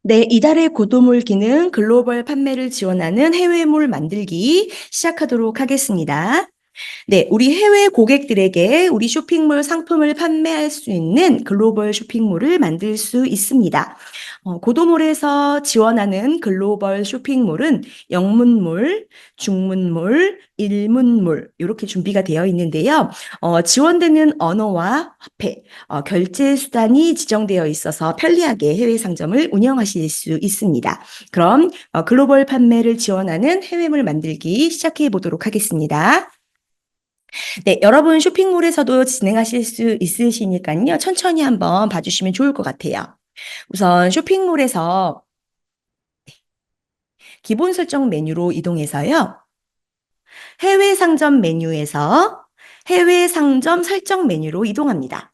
네, 이달의 고도몰 기능 글로벌 판매를 지원하는 해외몰 만들기 시작하도록 하겠습니다. 네, 우리 해외 고객들에게 우리 쇼핑몰 상품을 판매할 수 있는 글로벌 쇼핑몰을 만들 수 있습니다. 고도몰에서 지원하는 글로벌 쇼핑몰은 영문몰, 중문몰, 일문몰 이렇게 준비가 되어 있는데요. 지원되는 언어와 화폐, 결제 수단이 지정되어 있어서 편리하게 해외 상점을 운영하실 수 있습니다. 그럼 글로벌 판매를 지원하는 해외몰 만들기 시작해 보도록 하겠습니다. 네, 여러분 쇼핑몰에서도 진행하실 수 있으시니까요. 천천히 한번 봐주시면 좋을 것 같아요. 우선 쇼핑몰에서 기본 설정 메뉴로 이동해서요. 해외 상점 메뉴에서 해외 상점 설정 메뉴로 이동합니다.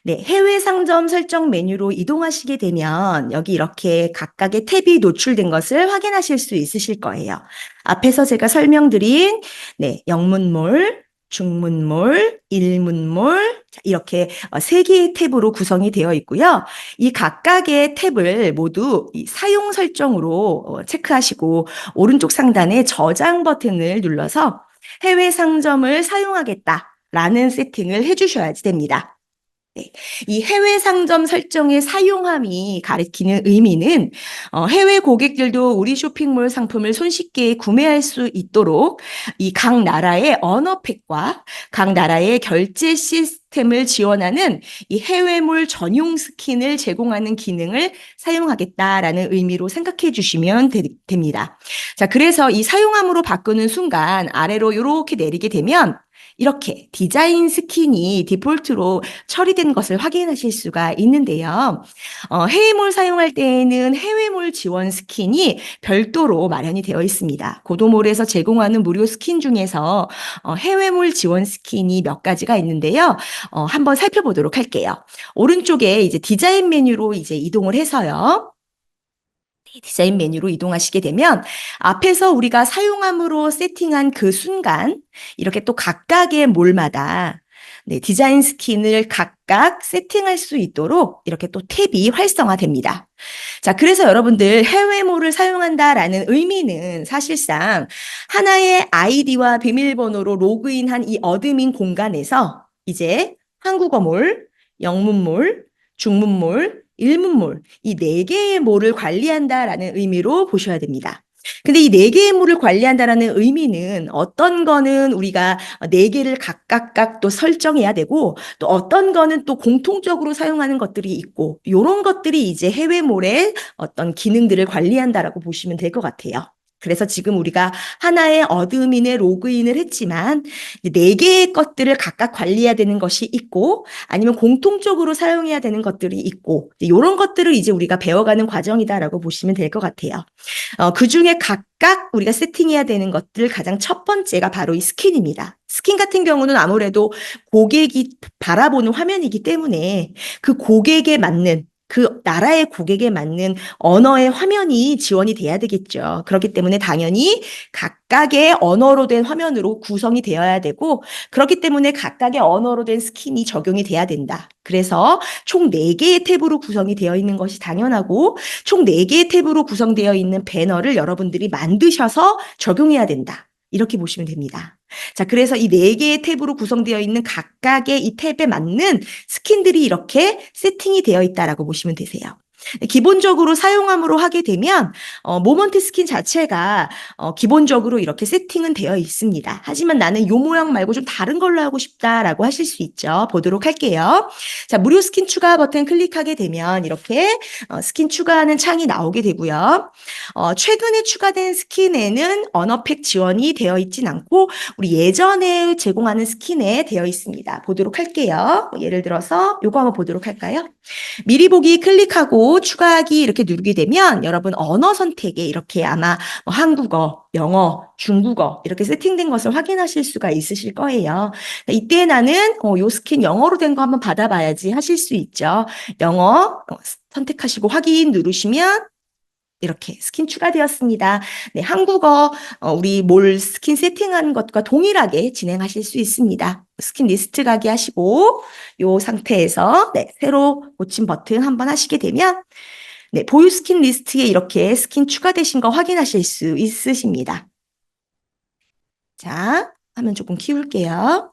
네, 해외 상점 설정 메뉴로 이동하시게 되면 여기 이렇게 각각의 탭이 노출된 것을 확인하실 수 있으실 거예요. 앞에서 제가 설명드린 영문몰, 중문몰, 일문몰 이렇게 세 개의 탭으로 구성이 되어 있고요. 이 각각의 탭을 모두 이 사용 설정으로 체크하시고 오른쪽 상단에 저장 버튼을 눌러서 해외 상점을 사용하겠다라는 세팅을 해주셔야지 됩니다. 네. 이 해외 상점 설정의 사용함이 가리키는 의미는 해외 고객들도 우리 쇼핑몰 상품을 손쉽게 구매할 수 있도록 이 각 나라의 언어팩과 각 나라의 결제 시스템을 지원하는 이 해외몰 전용 스킨을 제공하는 기능을 사용하겠다라는 의미로 생각해 주시면 됩니다. 자, 그래서 이 사용함으로 바꾸는 순간 아래로 이렇게 내리게 되면 이렇게 디자인 스킨이 디폴트로 처리된 것을 확인하실 수가 있는데요. 해외몰 사용할 때에는 해외몰 지원 스킨이 별도로 마련이 되어 있습니다. 고도몰에서 제공하는 무료 스킨 중에서 해외몰 지원 스킨이 몇 가지가 있는데요. 한번 살펴보도록 할게요. 오른쪽에 이제 디자인 메뉴로 이제 이동을 해서요. 디자인 메뉴로 이동하시게 되면 앞에서 우리가 사용함으로 세팅한 그 순간 이렇게 또 각각의 몰마다 디자인 스킨을 각각 세팅할 수 있도록 이렇게 또 탭이 활성화됩니다. 자, 그래서 여러분들 해외몰을 사용한다라는 의미는 사실상 하나의 아이디와 비밀번호로 로그인한 이 어드민 공간에서 이제 한국어몰, 영문몰, 중문몰, 일문몰 이 네 개의 몰을 관리한다라는 의미로 보셔야 됩니다. 근데 이 네 개의 몰을 관리한다라는 의미는 어떤 거는 우리가 네 개를 각각 또 설정해야 되고 또 어떤 거는 또 공통적으로 사용하는 것들이 있고 이런 것들이 이제 해외몰의 어떤 기능들을 관리한다라고 보시면 될 것 같아요. 그래서 지금 우리가 하나의 어드민에 로그인을 했지만 네 개의 것들을 각각 관리해야 되는 것이 있고 아니면 공통적으로 사용해야 되는 것들이 있고 이런 것들을 이제 우리가 배워가는 과정이다라고 보시면 될 것 같아요. 그 중에 각각 우리가 세팅해야 되는 것들 가장 첫 번째가 바로 이 스킨입니다. 스킨 같은 경우는 아무래도 고객이 바라보는 화면이기 때문에 그 고객에 맞는 그 나라의 고객에 맞는 언어의 화면이 지원이 돼야 되겠죠. 그렇기 때문에 당연히 각각의 언어로 된 화면으로 구성이 되어야 되고 그렇기 때문에 각각의 언어로 된 스킨이 적용이 돼야 된다. 그래서 총 4개의 탭으로 구성이 되어 있는 것이 당연하고 총 4개의 탭으로 구성되어 있는 배너를 여러분들이 만드셔서 적용해야 된다. 이렇게 보시면 됩니다. 자, 그래서 이 4개의 탭으로 구성되어 있는 각각의 이 탭에 맞는 스킨들이 이렇게 세팅이 되어 있다라고 보시면 되세요. 기본적으로 사용함으로 하게 되면 모먼트 스킨 자체가 기본적으로 이렇게 세팅은 되어 있습니다. 하지만 나는 요 모양 말고 좀 다른 걸로 하고 싶다라고 하실 수 있죠. 보도록 할게요. 자, 무료 스킨 추가 버튼 클릭하게 되면 이렇게 스킨 추가하는 창이 나오게 되고요. 최근에 추가된 스킨에는 언어팩 지원이 되어 있진 않고 우리 예전에 제공하는 스킨에 되어 있습니다. 보도록 할게요. 예를 들어서 요거 한번 보도록 할까요? 미리 보기 클릭하고 추가하기 이렇게 누르게 되면 여러분 언어 선택에 이렇게 아마 한국어, 영어, 중국어 이렇게 세팅된 것을 확인하실 수가 있으실 거예요. 이때 나는 요 스킨 영어로 된 거 한번 받아봐야지 하실 수 있죠. 영어 선택하시고 확인 누르시면 이렇게 스킨 추가되었습니다. 네, 한국어 우리 몰 스킨 세팅한 것과 동일하게 진행하실 수 있습니다. 스킨 리스트 가기 하시고 이 상태에서 새로 고침 버튼 한번 하시게 되면 네, 보유 스킨 리스트에 이렇게 스킨 추가되신 거 확인하실 수 있으십니다. 자, 화면 조금 키울게요.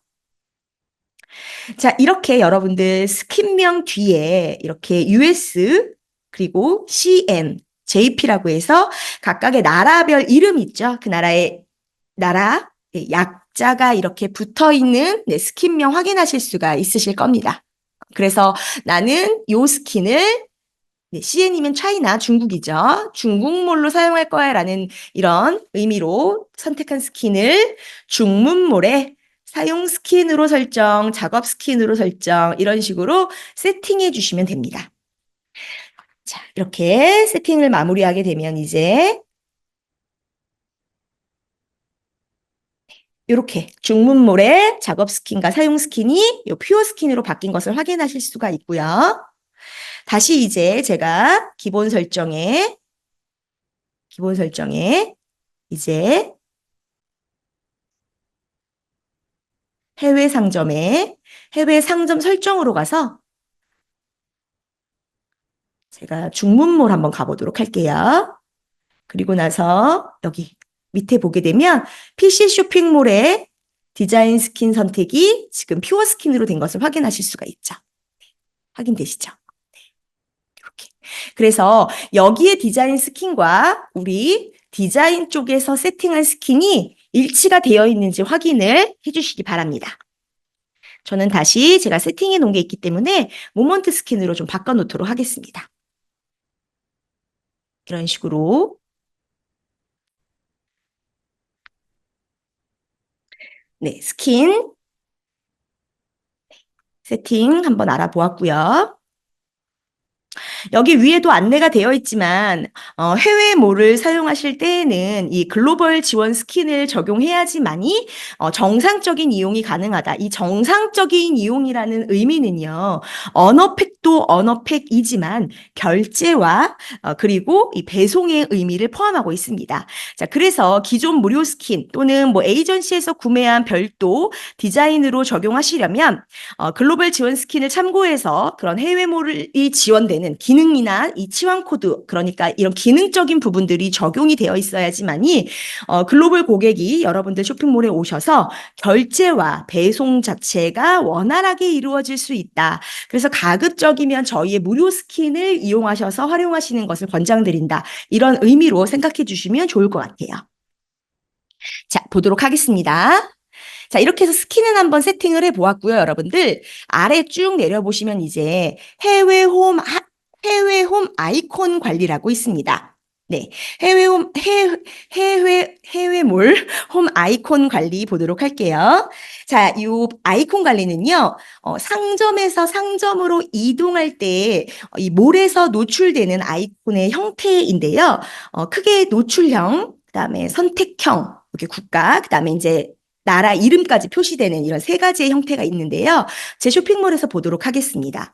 자, 이렇게 여러분들 스킨명 뒤에 이렇게 US 그리고 CN, JP라고 해서 각각의 나라별 이름 있죠. 그 나라의 나라 약자가 이렇게 붙어 있는 스킨명 확인하실 수가 있으실 겁니다. 그래서 나는 요 스킨을 CN이면 차이나 중국이죠. 중국몰로 사용할 거야 라는 이런 의미로 선택한 스킨을 중문몰에 사용 스킨으로 설정, 작업 스킨으로 설정 이런 식으로 세팅해 주시면 됩니다. 자, 이렇게 세팅을 마무리하게 되면 이제 이렇게 중문몰의 작업 스킨과 사용 스킨이 이 퓨어 스킨으로 바뀐 것을 확인하실 수가 있고요. 다시 이제 제가 기본 설정에 이제 해외 상점 설정으로 가서 제가 중문몰 한번 가보도록 할게요. 그리고 나서 여기 밑에 보게 되면 PC 쇼핑몰의 디자인 스킨 선택이 지금 퓨어 스킨으로 된 것을 확인하실 수가 있죠. 확인되시죠? 이렇게. 그래서 여기에 디자인 스킨과 우리 디자인 쪽에서 세팅한 스킨이 일치가 되어 있는지 확인을 해주시기 바랍니다. 저는 다시 제가 세팅해 놓은 게 있기 때문에 모먼트 스킨으로 좀 바꿔놓도록 하겠습니다. 이런 식으로 네, 스킨 세팅 한번 알아보았고요. 여기 위에도 안내가 되어 있지만 해외몰을 사용하실 때에는 이 글로벌 지원 스킨을 적용해야지만이 정상적인 이용이 가능하다. 이 정상적인 이용이라는 의미는요. 언어팩도 언어팩이지만 결제와 그리고 이 배송의 의미를 포함하고 있습니다. 자, 그래서 기존 무료 스킨 또는 뭐 에이전시에서 구매한 별도 디자인으로 적용하시려면 글로벌 지원 스킨을 참고해서 그런 해외몰이 지원되는 기능이나 이 치환 코드, 그러니까 이런 기능적인 부분들이 적용이 되어 있어야지만이 글로벌 고객이 여러분들 쇼핑몰에 오셔서 결제와 배송 자체가 원활하게 이루어질 수 있다. 그래서 가급적이면 저희의 무료 스킨을 이용하셔서 활용하시는 것을 권장드린다. 이런 의미로 생각해 주시면 좋을 것 같아요. 자, 보도록 하겠습니다. 자, 이렇게 해서 스킨은 한번 세팅을 해 보았고요, 여러분들. 아래 쭉 내려보시면 이제 해외 홈 아이콘 관리라고 있습니다. 네. 해외몰 홈 아이콘 관리 보도록 할게요. 자, 이 아이콘 관리는요, 상점에서 상점으로 이동할 때 이 몰에서 노출되는 아이콘의 형태인데요. 크게 노출형, 그다음에 선택형, 이렇게 국가, 그다음에 이제 나라 이름까지 표시되는 이런 세 가지의 형태가 있는데요. 제 쇼핑몰에서 보도록 하겠습니다.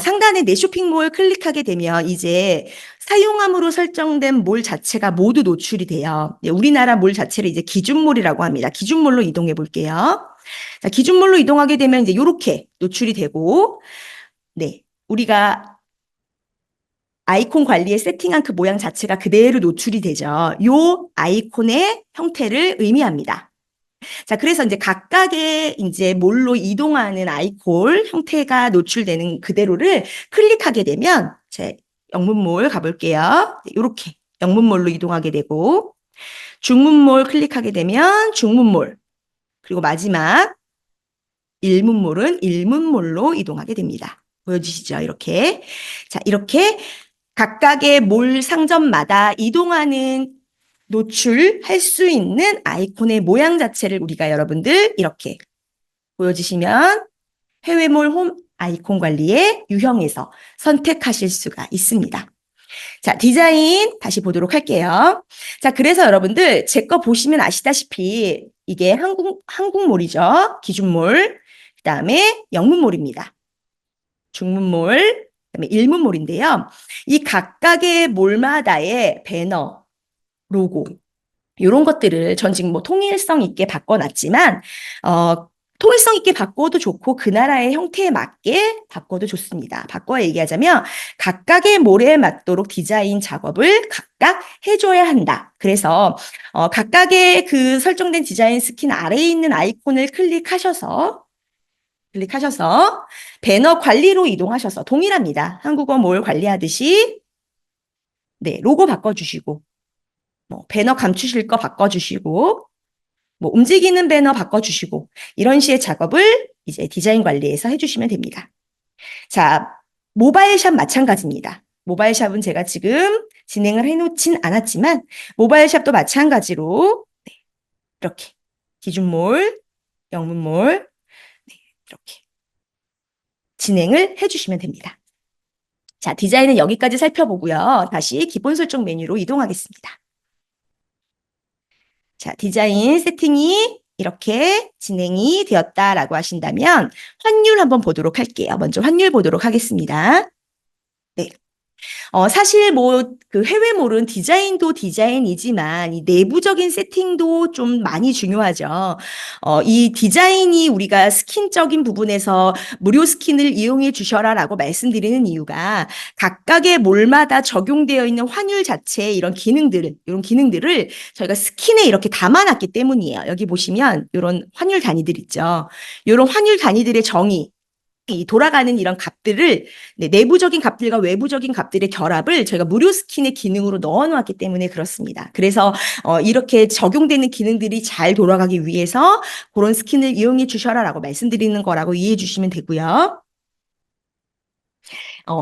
상단에 내 쇼핑몰 클릭하게 되면 이제 사용함으로 설정된 몰 자체가 모두 노출이 돼요. 네, 우리나라 몰 자체를 이제 기준몰이라고 합니다. 기준몰로 이동해 볼게요. 자, 기준몰로 이동하게 되면 이제 이렇게 노출이 되고, 네, 우리가 아이콘 관리에 세팅한 그 모양 자체가 그대로 노출이 되죠. 요 아이콘의 형태를 의미합니다. 자, 그래서 이제 각각의 이제 몰로 이동하는 아이콘 형태가 노출되는 그대로를 클릭하게 되면 제 영문몰 가볼게요. 이렇게 영문몰로 이동하게 되고 중문몰 클릭하게 되면 중문몰 그리고 마지막 일문몰은 일문몰로 이동하게 됩니다. 보여주시죠? 이렇게. 자, 이렇게 각각의 몰 상점마다 이동하는 노출할 수 있는 아이콘의 모양 자체를 우리가 여러분들 이렇게 보여주시면 해외몰 홈 아이콘 관리의 유형에서 선택하실 수가 있습니다. 자, 디자인 다시 보도록 할게요. 자, 그래서 여러분들 제 거 보시면 아시다시피 이게 한국몰이죠. 기준몰, 그 다음에 영문몰입니다. 중문몰, 그다음에 일문몰인데요. 이 각각의 몰마다의 배너, 로고 이런 것들을 전 지금 뭐 통일성 있게 바꿔놨지만 통일성 있게 바꿔도 좋고 그 나라의 형태에 맞게 바꿔도 좋습니다. 바꿔 얘기하자면 각각의 모래에 맞도록 디자인 작업을 각각 해줘야 한다. 그래서 각각의 그 설정된 디자인 스킨 아래에 있는 아이콘을 클릭하셔서 배너 관리로 이동하셔서 동일합니다. 한국어 몰 관리하듯이 네, 로고 바꿔주시고 뭐 배너 감추실 거 바꿔주시고 뭐 움직이는 배너 바꿔주시고 이런 식의 작업을 이제 디자인 관리에서 해주시면 됩니다. 자, 모바일샵 마찬가지입니다. 모바일샵은 제가 지금 진행을 해놓진 않았지만 모바일샵도 마찬가지로 네, 이렇게 기준몰, 영문몰 네, 이렇게 진행을 해주시면 됩니다. 자, 디자인은 여기까지 살펴보고요. 다시 기본 설정 메뉴로 이동하겠습니다. 자, 디자인 세팅이 이렇게 진행이 되었다라고 하신다면 환율 한번 보도록 할게요. 먼저 환율 보도록 하겠습니다. 네. 사실 뭐 그 해외몰은 디자인도 디자인이지만 이 내부적인 세팅도 좀 많이 중요하죠. 이 디자인이 우리가 스킨적인 부분에서 무료 스킨을 이용해 주셔라라고 말씀드리는 이유가 각각의 몰마다 적용되어 있는 환율 자체의 이런 기능들을 저희가 스킨에 이렇게 담아놨기 때문이에요. 여기 보시면 이런 환율 단위들 있죠. 이런 환율 단위들의 정의 이 돌아가는 이런 값들을 네, 내부적인 값들과 외부적인 값들의 결합을 저희가 무료 스킨의 기능으로 넣어 놓았기 때문에 그렇습니다. 그래서 이렇게 적용되는 기능들이 잘 돌아가기 위해서 그런 스킨을 이용해 주셔라라고 말씀드리는 거라고 이해해 주시면 되고요.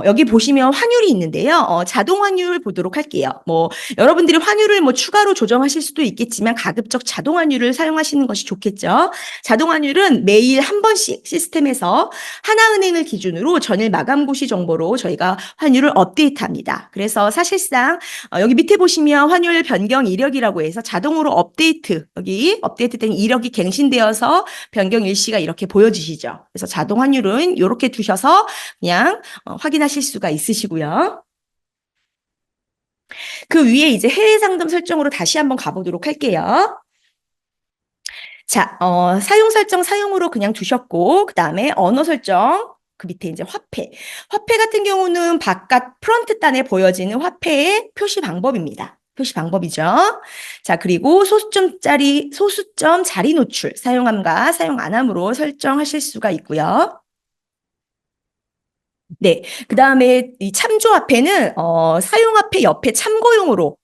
여기 보시면 환율이 있는데요. 자동 환율 보도록 할게요. 뭐 여러분들이 환율을 뭐 추가로 조정하실 수도 있겠지만 가급적 자동 환율을 사용하시는 것이 좋겠죠. 자동 환율은 매일 한 번씩 시스템에서 하나은행을 기준으로 전일 마감고시 정보로 저희가 환율을 업데이트합니다. 그래서 사실상 여기 밑에 보시면 환율 변경 이력이라고 해서 자동으로 여기 업데이트된 이력이 갱신되어서 변경 일시가 이렇게 보여지시죠. 그래서 자동 환율은 이렇게 두셔서 그냥 확인하실 수가 있으시고요. 그 위에 이제 해외 상점 설정으로 다시 한번 가보도록 할게요. 자, 사용 설정 사용으로 그냥 두셨고, 그 다음에 언어 설정, 그 밑에 이제 화폐. 화폐 같은 경우는 바깥 프런트 단에 보여지는 화폐의 표시 방법입니다. 표시 방법이죠. 자, 그리고 소수점 자리 노출, 사용함과 사용 안 함으로 설정하실 수가 있고요. 네. 그다음에 이 참조화폐는 사용화폐 옆에 참고용으로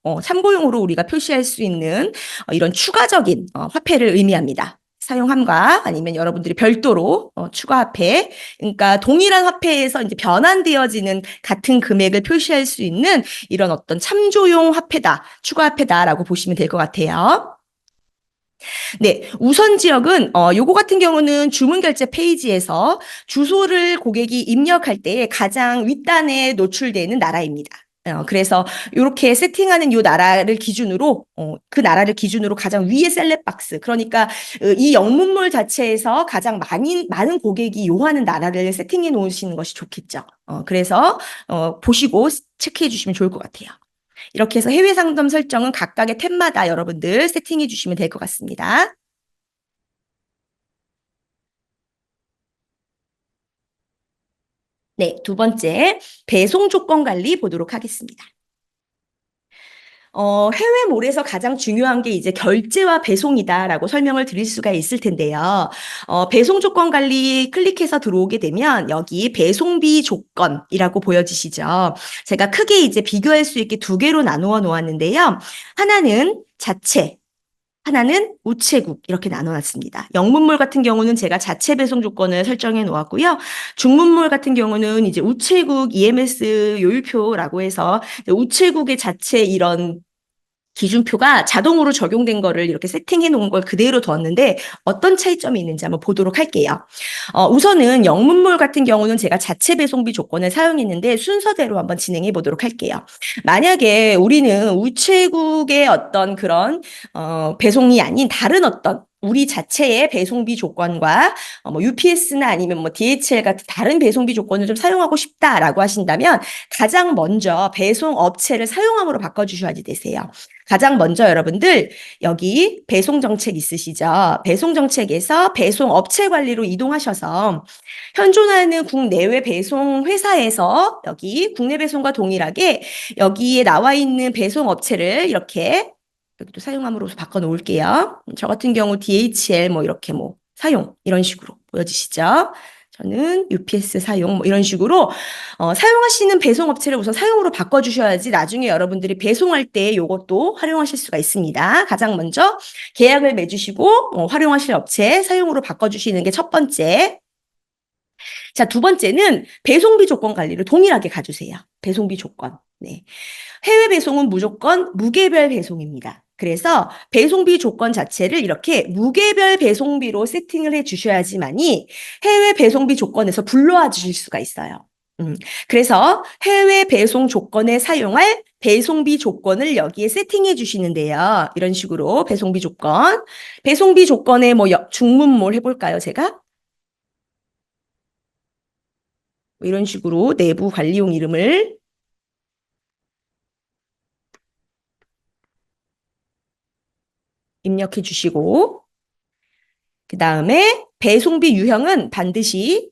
우리가 표시할 수 있는 이런 추가적인 화폐를 의미합니다. 사용함과 아니면 여러분들이 별도로 추가 화폐, 그러니까 동일한 화폐에서 이제 변환되어지는 같은 금액을 표시할 수 있는 이런 어떤 참조용 화폐다, 추가 화폐다라고 보시면 될 것 같아요. 네, 우선 지역은 요거 같은 경우는 주문 결제 페이지에서 주소를 고객이 입력할 때 가장 윗단에 노출되는 나라입니다. 그래서 이렇게 세팅하는 요 나라를 기준으로 그 나라를 기준으로 가장 위에 셀렉 박스 그러니까 이 영문몰 자체에서 가장 많은 고객이 요하는 나라를 세팅해 놓으시는 것이 좋겠죠. 그래서 보시고 체크해 주시면 좋을 것 같아요. 이렇게 해서 해외 상점 설정은 각각의 탭마다 여러분들 세팅해 주시면 될 것 같습니다. 네, 두 번째, 배송 조건 관리 보도록 하겠습니다. 해외몰에서 가장 중요한 게 이제 결제와 배송이다라고 설명을 드릴 수가 있을 텐데요. 배송 조건 관리 클릭해서 들어오게 되면 여기 배송비 조건이라고 보여지시죠. 제가 크게 이제 비교할 수 있게 두 개로 나누어 놓았는데요. 하나는 자체, 하나는 우체국 이렇게 나눠놨습니다. 영문몰 같은 경우는 제가 자체 배송 조건을 설정해 놓았고요. 중문몰 같은 경우는 이제 우체국 EMS 요율표라고 해서 우체국의 자체 이런 기준표가 자동으로 적용된 거를 이렇게 세팅해 놓은 걸 그대로 뒀는데 어떤 차이점이 있는지 한번 보도록 할게요. 우선은 영문몰 같은 경우는 제가 자체 배송비 조건을 사용했는데 순서대로 한번 진행해 보도록 할게요. 만약에 우리는 우체국의 어떤 그런 배송이 아닌 다른 어떤 우리 자체의 배송비 조건과 뭐 UPS나 아니면 뭐 DHL 같은 다른 배송비 조건을 좀 사용하고 싶다라고 하신다면 가장 먼저 배송 업체를 사용함으로 바꿔주셔야지 되세요. 가장 먼저 여러분들 여기 배송 정책 있으시죠? 배송 정책에서 배송 업체 관리로 이동하셔서 현존하는 국내외 배송 회사에서 여기 국내 배송과 동일하게 여기에 나와 있는 배송 업체를 이렇게 여기도 사용함으로써 바꿔 놓을게요. 저 같은 경우 DHL 뭐 이렇게 뭐 사용 이런 식으로 보여지시죠? 저는 UPS 사용 뭐 이런 식으로 사용하시는 배송 업체를 우선 사용으로 바꿔주셔야지 나중에 여러분들이 배송할 때 이것도 활용하실 수가 있습니다. 가장 먼저 계약을 맺으시고 활용하실 업체 사용으로 바꿔주시는 게 첫 번째. 자, 두 번째는 배송비 조건 관리를 동일하게 가주세요. 배송비 조건. 네. 해외 배송은 무조건 무게별 배송입니다. 그래서 배송비 조건 자체를 이렇게 무게별 배송비로 세팅을 해 주셔야지만이 해외 배송비 조건에서 불러와 주실 수가 있어요. 그래서 해외 배송 조건에 사용할 배송비 조건을 여기에 세팅해 주시는데요. 이런 식으로 배송비 조건. 배송비 조건에 뭐 중문몰 해볼까요, 제가? 뭐 이런 식으로 내부 관리용 이름을 입력해 주시고 그 다음에 배송비 유형은 반드시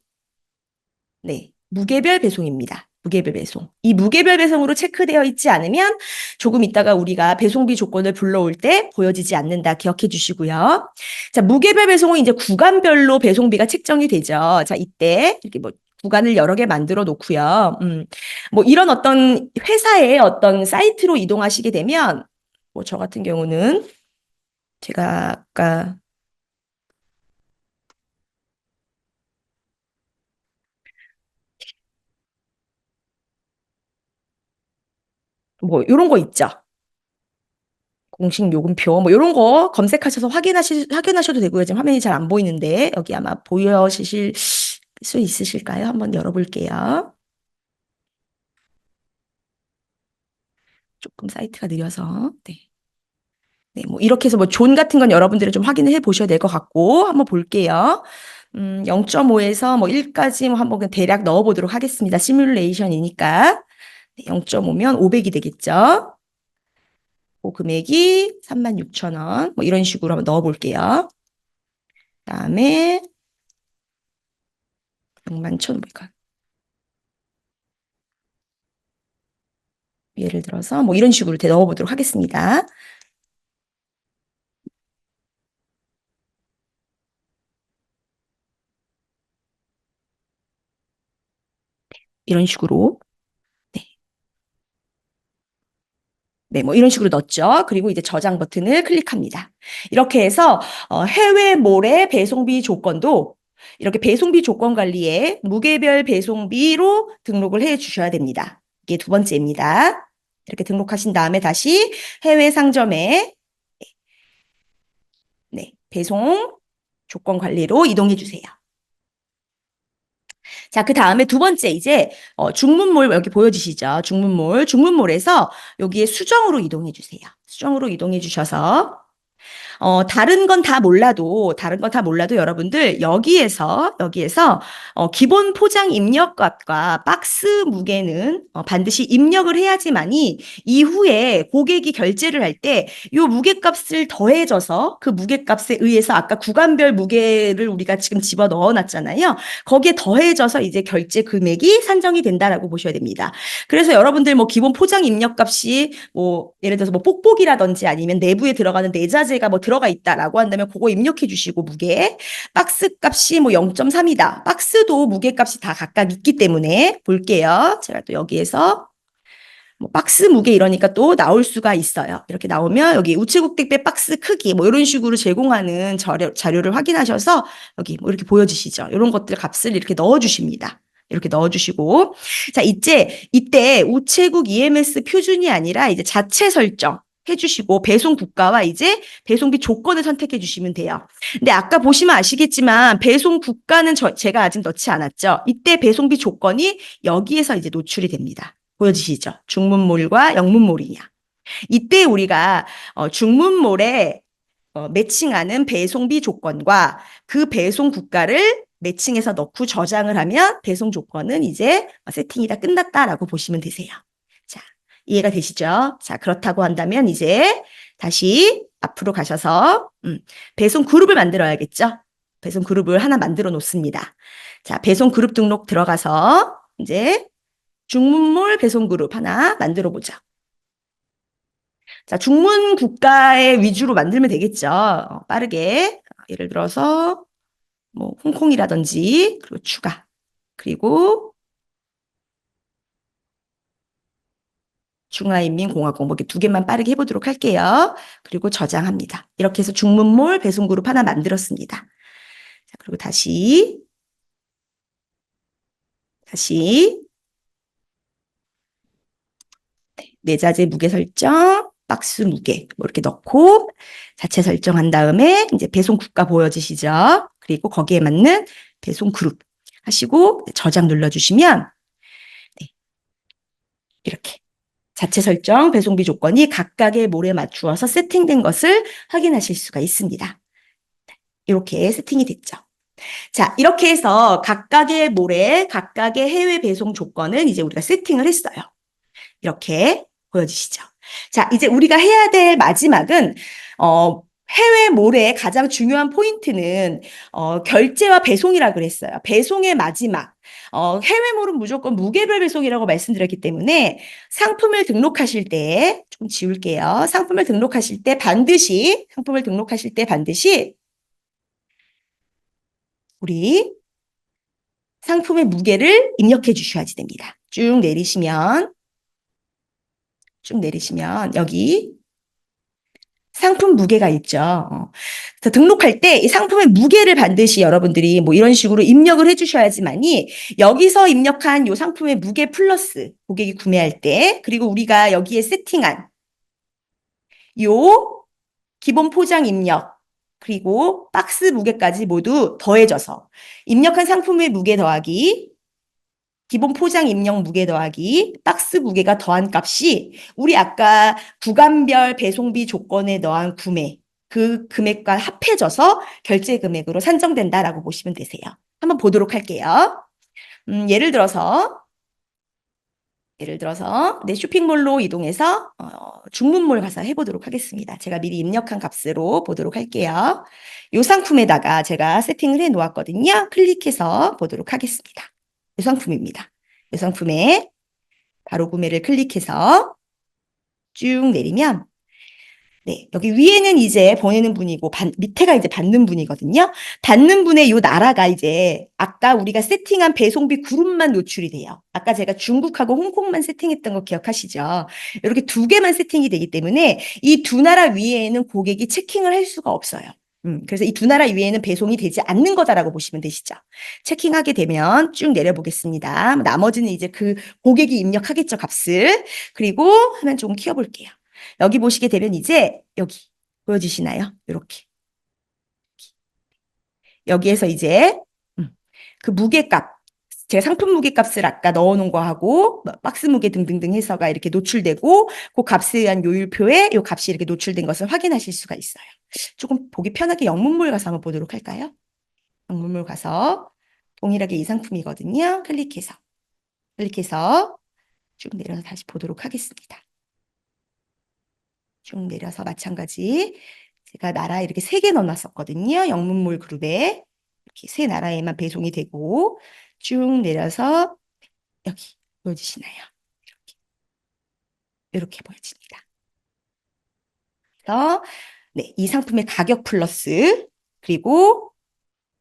네, 무게별 배송입니다. 무게별 배송. 이 무게별 배송으로 체크되어 있지 않으면 조금 있다가 우리가 배송비 조건을 불러올 때 보여지지 않는다. 기억해 주시고요. 자, 무게별 배송은 이제 구간별로 배송비가 책정이 되죠. 자, 이때 이렇게 뭐 구간을 여러 개 만들어 놓고요. 뭐 이런 어떤 회사의 어떤 사이트로 이동하시게 되면 뭐 저 같은 경우는 제가 아까 뭐 이런 거 있죠. 공식 요금표 뭐 이런 거 검색하셔서 확인하셔도 되고요. 지금 화면이 잘 안 보이는데 여기 아마 보여지실 수 있으실까요? 한번 열어볼게요. 조금 사이트가 느려서 네. 네, 뭐 이렇게 해서 뭐 존 같은 건 여러분들이 좀 확인을 해 보셔야 될 것 같고 한번 볼게요. 0.5에서 뭐 1까지 뭐 한번 대략 넣어 보도록 하겠습니다. 시뮬레이션이니까 0.5면 500이 되겠죠. 그 금액이 36,000원 뭐 이런 식으로 한번 넣어 볼게요. 그다음에 61,500원. 예를 들어서 뭐 이런 식으로 넣어 보도록 하겠습니다. 이런 식으로. 네. 네, 뭐 이런 식으로 넣었죠. 그리고 이제 저장 버튼을 클릭합니다. 이렇게 해서 해외몰의 배송비 조건도 이렇게 배송비 조건 관리에 무게별 배송비로 등록을 해 주셔야 됩니다. 이게 두 번째입니다. 이렇게 등록하신 다음에 다시 해외 상점에 네, 배송 조건 관리로 이동해 주세요. 자, 그 다음에 두 번째 이제 중문몰 여기 보여지시죠? 중문몰. 중문몰에서 여기에 수정으로 이동해 주세요. 수정으로 이동해 주셔서 다른 건 다 몰라도 여러분들 여기에서 기본 포장 입력값과 박스 무게는 반드시 입력을 해야지만이 이후에 고객이 결제를 할 때 이 무게값을 더해져서 그 무게값에 의해서 아까 구간별 무게를 우리가 지금 집어 넣어 놨잖아요. 거기에 더해져서 이제 결제 금액이 산정이 된다라고 보셔야 됩니다. 그래서 여러분들 뭐 기본 포장 입력값이 뭐 예를 들어서 뭐 뽁뽁이라든지 아니면 내부에 들어가는 내자재가 뭐 들어가 있다라고 한다면 그거 입력해 주시고 무게 박스 값이 뭐 0.3이다. 박스도 무게 값이 다 각각 있기 때문에 볼게요. 제가 또 여기에서 뭐 박스 무게 이러니까 또 나올 수가 있어요. 이렇게 나오면 여기 우체국 택배 박스 크기 뭐 이런 식으로 제공하는 자료를 확인하셔서 여기 뭐 이렇게 보여지시죠. 이런 것들 값을 이렇게 넣어주십니다. 이렇게 넣어주시고 자 이때 우체국 EMS 표준이 아니라 이제 자체 설정 해주시고 배송 국가와 이제 배송비 조건을 선택해 주시면 돼요. 근데 아까 보시면 아시겠지만 배송 국가는 제가 아직 넣지 않았죠. 이때 배송비 조건이 여기에서 이제 노출이 됩니다. 보여지시죠? 중문몰과 영문몰이냐. 이때 우리가 중문몰에 매칭하는 배송비 조건과 그 배송 국가를 매칭해서 넣고 저장을 하면 배송 조건은 이제 세팅이 다 끝났다라고 보시면 되세요. 자, 이해가 되시죠? 자, 그렇다고 한다면 이제 다시 앞으로 가셔서 배송 그룹을 만들어야겠죠? 배송 그룹을 하나 만들어 놓습니다. 자, 배송 그룹 등록 들어가서 이제 중문몰 배송 그룹 하나 만들어 보자. 자, 중문 국가의 위주로 만들면 되겠죠. 빠르게. 예를 들어서 뭐 홍콩이라든지 그리고 추가. 그리고 중화인민공화국 뭐 이렇게 두 개만 빠르게 해보도록 할게요. 그리고 저장합니다. 이렇게 해서 중문몰 배송 그룹 하나 만들었습니다. 자, 그리고 다시 내자재 무게 설정, 박스 무게 뭐 이렇게 넣고 자체 설정한 다음에 이제 배송 국가 보여지시죠? 그리고 거기에 맞는 배송 그룹 하시고 저장 눌러주시면 네, 이렇게 자체 설정 배송비 조건이 각각의 몰에 맞추어서 세팅된 것을 확인하실 수가 있습니다. 이렇게 세팅이 됐죠. 자, 이렇게 해서 각각의 몰에 각각의 해외 배송 조건은 이제 우리가 세팅을 했어요. 이렇게 보여지시죠. 자, 이제 우리가 해야 될 마지막은 해외몰의 가장 중요한 포인트는 결제와 배송이라 그랬어요. 배송의 마지막. 해외몰은 무조건 무게별 배송이라고 말씀드렸기 때문에 상품을 등록하실 때, 좀 지울게요. 상품을 등록하실 때 반드시 우리 상품의 무게를 입력해 주셔야지 됩니다. 쭉 내리시면 여기 상품 무게가 있죠. 그래서 등록할 때 이 상품의 무게를 반드시 여러분들이 뭐 이런 식으로 입력을 해주셔야지만이 여기서 입력한 이 상품의 무게 플러스 고객이 구매할 때 그리고 우리가 여기에 세팅한 요 기본 포장 입력 그리고 박스 무게까지 모두 더해져서 입력한 상품의 무게 더하기 기본 포장 입력 무게 더하기 박스 무게가 더한 값이 우리 아까 구간별 배송비 조건에 넣은 구매 그 금액과 합해져서 결제 금액으로 산정된다라고 보시면 되세요. 한번 보도록 할게요. 예를 들어서 내 쇼핑몰로 이동해서 중문몰 가서 해보도록 하겠습니다. 제가 미리 입력한 값으로 보도록 할게요. 이 상품에다가 제가 세팅을 해 놓았거든요. 클릭해서 보도록 하겠습니다. 이 상품입니다. 이 상품에 바로 구매를 클릭해서 쭉 내리면 네, 여기 위에는 이제 보내는 분이고 밑에가 이제 받는 분이거든요. 받는 분의 요 나라가 이제 아까 우리가 세팅한 배송비 그룹만 노출이 돼요. 아까 제가 중국하고 홍콩만 세팅했던 거 기억하시죠? 이렇게 두 개만 세팅이 되기 때문에 이 두 나라 위에는 고객이 체킹을 할 수가 없어요. 그래서 이 두 나라 위에는 배송이 되지 않는 거다라고 보시면 되시죠. 체킹하게 되면 쭉 내려보겠습니다. 나머지는 이제 그 고객이 입력하겠죠, 값을. 그리고 화면 좀 키워볼게요. 여기 보시게 되면 이제 여기 보여지시나요? 이렇게. 여기에서 이제 그 무게값, 제가 상품 무게값을 아까 넣어놓은 거하고 박스 무게 등등등 해서가 이렇게 노출되고 그 값에 의한 요율표에 요 값이 이렇게 노출된 것을 확인하실 수가 있어요. 조금 보기 편하게 영문몰 가서 한번 보도록 할까요? 영문몰 가서 동일하게 이 상품이거든요. 클릭해서 쭉 내려서 다시 보도록 하겠습니다. 쭉 내려서 마찬가지 제가 나라 이렇게 3개 넣어놨었거든요. 영문몰 그룹에 이렇게 3나라에만 배송이 되고 쭉 내려서 여기 보여주시나요? 이렇게 보여집니다. 그래서 네, 이 상품의 가격 플러스 그리고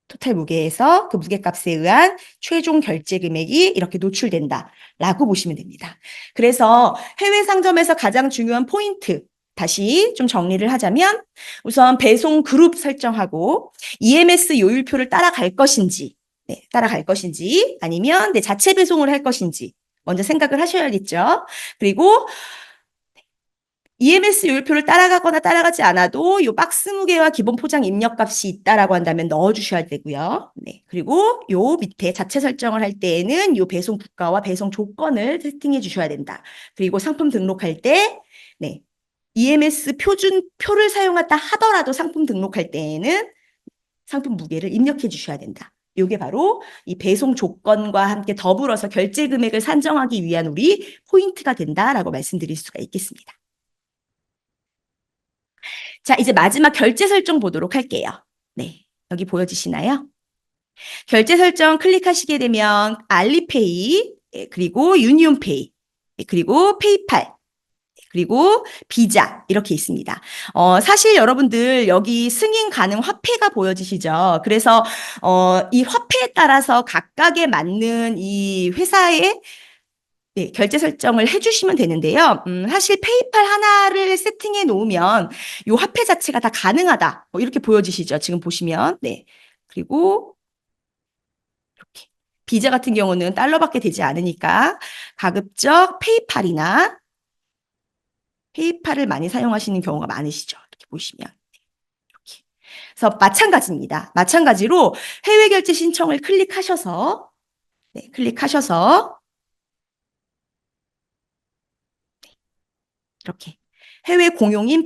토탈 무게에서 그 무게값에 의한 최종 결제 금액이 이렇게 노출된다라고 보시면 됩니다. 그래서 해외 상점에서 가장 중요한 포인트 다시 좀 정리를 하자면 우선 배송 그룹 설정하고 EMS 요율표를 따라갈 것인지 아니면 내 자체 배송을 할 것인지 먼저 생각을 하셔야겠죠. 그리고 EMS 요율표를 따라가거나 따라가지 않아도 요 박스 무게와 기본 포장 입력값이 있다라고 한다면 넣어주셔야 되고요. 네. 그리고 요 밑에 자체 설정을 할 때에는 요 배송 국가와 배송 조건을 세팅해 주셔야 된다. 그리고 상품 등록할 때, 네. EMS 표준표를 사용한다 하더라도 상품 등록할 때에는 상품 무게를 입력해 주셔야 된다. 이게 바로 이 배송 조건과 함께 더불어서 결제 금액을 산정하기 위한 우리 포인트가 된다라고 말씀드릴 수가 있겠습니다. 자, 이제 마지막 결제 설정 보도록 할게요. 네, 여기 보여지시나요? 결제 설정 클릭하시게 되면 알리페이, 그리고 유니온페이, 그리고 페이팔, 그리고 비자 이렇게 있습니다. 사실 여러분들 여기 승인 가능 화폐가 보여지시죠? 그래서 이 화폐에 따라서 각각에 맞는 이 회사의 네, 결제 설정을 해주시면 되는데요. 사실 페이팔 하나를 세팅해 놓으면 이 화폐 자체가 다 가능하다. 이렇게 보여지시죠? 지금 보시면. 네. 그리고 이렇게. 비자 같은 경우는 달러밖에 되지 않으니까 가급적 페이팔을 많이 사용하시는 경우가 많으시죠. 이렇게 보시면. 이렇게. 그래서 마찬가지입니다. 마찬가지로 해외 결제 신청을 클릭하셔서 네, 클릭하셔서 이렇게 해외 공용인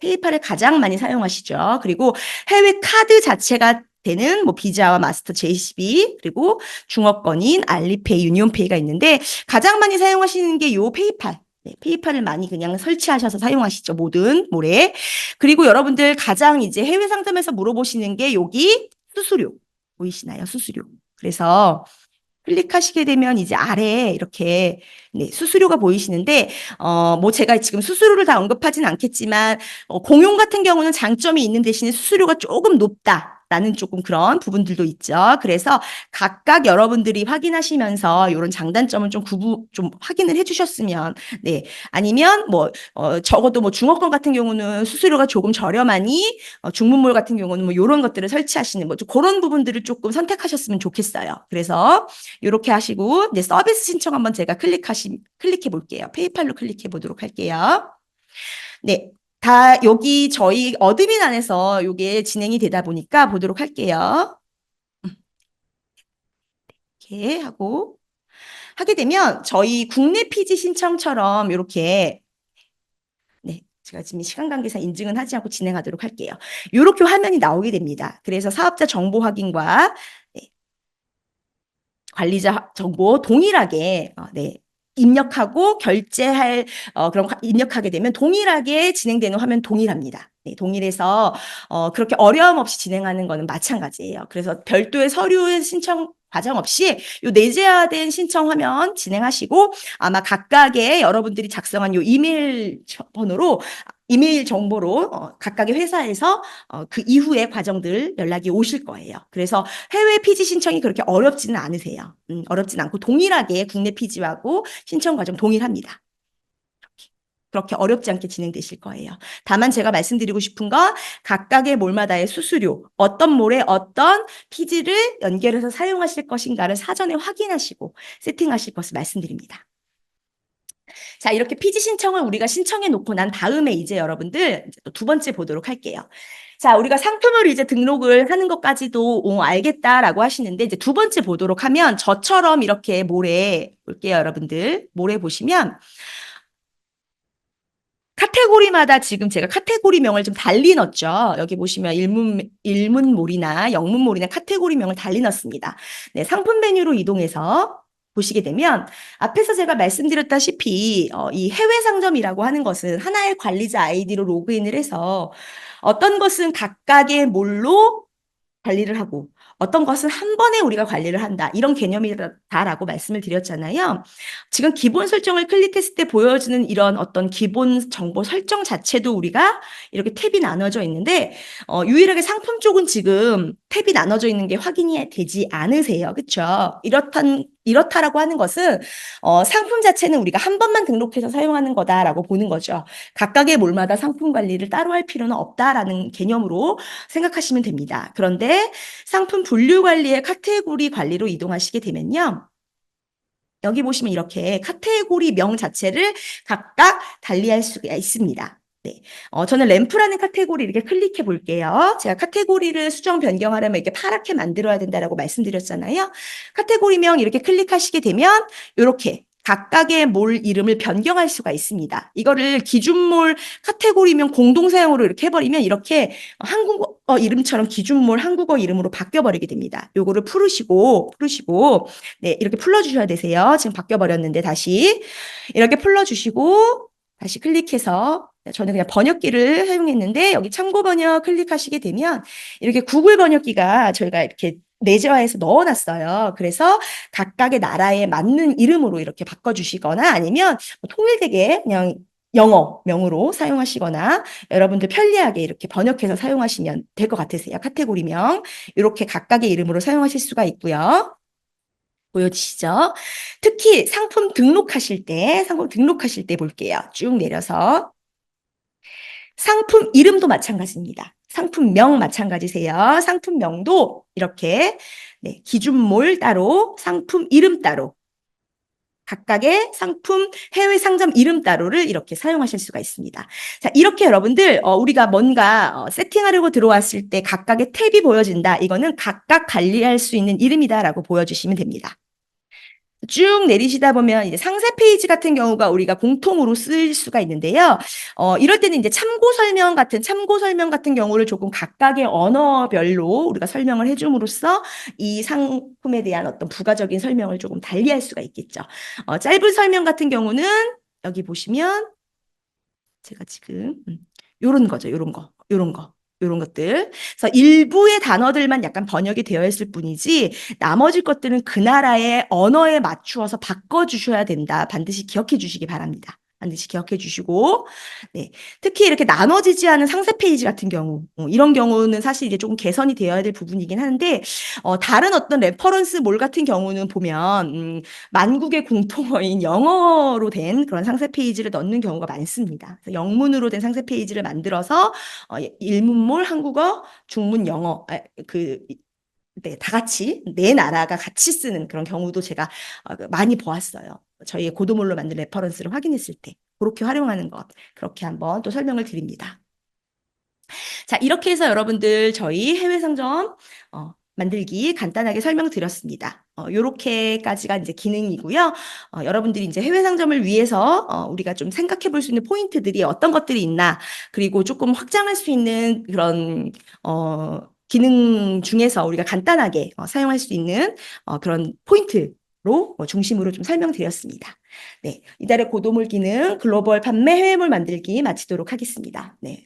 페이팔을 가장 많이 사용하시죠. 그리고 해외 카드 자체가 되는 뭐 비자와 마스터 JCB 그리고 중업권인 알리페이, 유니온페이가 있는데 가장 많이 사용하시는 게 요 페이팔. 네, 페이팔을 많이 그냥 설치하셔서 사용하시죠. 모든 모레. 그리고 여러분들 가장 이제 해외 상점에서 물어보시는 게 여기 수수료 보이시나요? 수수료. 그래서 클릭하시게 되면 이제 아래에 이렇게 네, 수수료가 보이시는데 뭐 제가 지금 수수료를 다 언급하진 않겠지만 공용 같은 경우는 장점이 있는 대신에 수수료가 조금 높다라는 조금 그런 부분들도 있죠. 그래서 각각 여러분들이 확인하시면서 이런 장단점을 좀 확인을 해주셨으면 네 아니면 뭐 적어도 뭐 중어권 같은 경우는 수수료가 조금 저렴하니 중문몰 같은 경우는 뭐 이런 것들을 설치하시는 뭐 그런 부분들을 조금 선택하셨으면 좋겠어요. 그래서 이렇게 하시고 이제 서비스 신청 한번 제가 클릭해 볼게요. 페이팔로 클릭해 보도록 할게요. 네. 다 여기 저희 어드민 안에서 이게 진행이 되다 보니까 보도록 할게요. 이렇게 하고 하게 되면 저희 국내 피지 신청처럼 이렇게 네, 제가 지금 시간 관계상 인증은 하지 않고 진행하도록 할게요. 이렇게 화면이 나오게 됩니다. 그래서 사업자 정보 확인과 네, 관리자 정보 동일하게 네, 입력하고 결제할 그런 입력하게 되면 동일하게 진행되는 화면 동일합니다. 네, 동일해서 그렇게 어려움 없이 진행하는 거는 마찬가지예요. 그래서 별도의 서류의 신청 과정 없이 요 내재화된 신청 화면 진행하시고 아마 각각의 여러분들이 작성한 요 이메일 번호로 이메일 정보로 각각의 회사에서 그 이후의 과정들 연락이 오실 거예요. 그래서 해외 피지 신청이 그렇게 어렵지는 않으세요. 어렵진 않고 동일하게 국내 피지하고 신청 과정 동일합니다. 그렇게 어렵지 않게 진행되실 거예요. 다만 제가 말씀드리고 싶은 건 각각의 몰마다의 수수료, 어떤 몰에 어떤 피지를 연결해서 사용하실 것인가를 사전에 확인하시고 세팅하실 것을 말씀드립니다. 자, 이렇게 피지 신청을 우리가 신청해 놓고 난 다음에 이제 여러분들 이제 또 두 번째 보도록 할게요. 자, 우리가 상품을 이제 등록을 하는 것까지도 알겠다라고 하시는데 이제 두 번째 보도록 하면 저처럼 이렇게 모래 볼게요, 여러분들. 모래 보시면 카테고리마다 지금 제가 카테고리명을 좀 달리 넣었죠. 여기 보시면 일문몰이나 영문몰이나 카테고리명을 달리 넣습니다. 네, 상품 메뉴로 이동해서 보시게 되면 앞에서 제가 말씀드렸다시피 이 해외 상점이라고 하는 것은 하나의 관리자 아이디로 로그인을 해서 어떤 것은 각각의 몰로 관리를 하고 어떤 것은 한 번에 우리가 관리를 한다. 이런 개념이다라고 말씀을 드렸잖아요. 지금 기본 설정을 클릭했을 때 보여주는 이런 어떤 기본 정보 설정 자체도 우리가 이렇게 탭이 나눠져 있는데 유일하게 상품 쪽은 지금 탭이 나눠져 있는 게 확인이 되지 않으세요. 그렇죠? 이렇다라고 하는 것은 상품 자체는 우리가 한 번만 등록해서 사용하는 거다라고 보는 거죠. 각각의 몰마다 상품 관리를 따로 할 필요는 없다라는 개념으로 생각하시면 됩니다. 그런데 상품 분류 관리의 카테고리 관리로 이동하시게 되면요. 여기 보시면 이렇게 카테고리 명 자체를 각각 달리할 수가 있습니다. 네. 저는 램프라는 카테고리 이렇게 클릭해 볼게요. 제가 카테고리를 수정 변경하려면 이렇게 파랗게 만들어야 된다라고 말씀드렸잖아요. 카테고리명 이렇게 클릭하시게 되면 이렇게 각각의 몰 이름을 변경할 수가 있습니다. 이거를 기준몰 카테고리명 공동사용으로 이렇게 해버리면 이렇게 한국어 이름처럼 기준몰 한국어 이름으로 바뀌어버리게 됩니다. 요거를 풀으시고, 네, 이렇게 풀어주셔야 되세요. 지금 바뀌어버렸는데 다시 이렇게 풀어주시고, 다시 클릭해서 저는 그냥 번역기를 사용했는데 여기 참고 번역 클릭하시게 되면 이렇게 구글 번역기가 저희가 이렇게 내재화해서 넣어놨어요. 그래서 각각의 나라에 맞는 이름으로 이렇게 바꿔주시거나 아니면 뭐 통일되게 그냥 영어명으로 사용하시거나 여러분들 편리하게 이렇게 번역해서 사용하시면 될 것 같으세요. 카테고리명 이렇게 각각의 이름으로 사용하실 수가 있고요. 보여지시죠? 특히 상품 등록하실 때 볼게요. 쭉 내려서 상품 이름도 마찬가지입니다. 상품명 마찬가지세요. 상품명도 이렇게 네, 기준몰 따로, 상품 이름 따로, 각각의 상품 해외 상점 이름 따로를 이렇게 사용하실 수가 있습니다. 자, 이렇게 여러분들 우리가 뭔가 세팅하려고 들어왔을 때 각각의 탭이 보여진다. 이거는 각각 관리할 수 있는 이름이다라고 보여주시면 됩니다. 쭉 내리시다 보면 이제 상세 페이지 같은 경우가 우리가 공통으로 쓸 수가 있는데요. 이럴 때는 이제 참고 설명 같은 경우를 조금 각각의 언어별로 우리가 설명을 해줌으로써 이 상품에 대한 어떤 부가적인 설명을 조금 달리할 수가 있겠죠. 짧은 설명 같은 경우는 여기 보시면 제가 지금 요런 거죠. 요런 것들. 그래서 일부의 단어들만 약간 번역이 되어 있을 뿐이지 나머지 것들은 그 나라의 언어에 맞추어서 바꿔주셔야 된다. 반드시 기억해 주시기 바랍니다. 반드시 기억해 주시고, 네. 특히 이렇게 나눠지지 않은 상세 페이지 같은 경우, 이런 경우는 사실 이제 조금 개선이 되어야 될 부분이긴 한데, 다른 어떤 레퍼런스 몰 같은 경우는 보면, 만국의 공통어인 영어로 된 그런 상세 페이지를 넣는 경우가 많습니다. 그래서 영문으로 된 상세 페이지를 만들어서 일문몰 한국어, 중문 영어, 네, 다 같이 네 나라가 같이 쓰는 그런 경우도 제가 많이 보았어요. 저희의 고도몰로 만든 레퍼런스를 확인했을 때 그렇게 활용하는 것 그렇게 한번 또 설명을 드립니다. 자, 이렇게 해서 여러분들 저희 해외 상점 만들기 간단하게 설명드렸습니다. 요렇게까지가 이제 기능이고요. 여러분들이 이제 해외 상점을 위해서 우리가 좀 생각해 볼 수 있는 포인트들이 어떤 것들이 있나, 그리고 조금 확장할 수 있는 그런 기능 중에서 우리가 간단하게 사용할 수 있는 그런 포인트로 중심으로 좀 설명드렸습니다. 네, 이달의 고도몰 기능 글로벌 판매 해외몰 만들기 마치도록 하겠습니다. 네.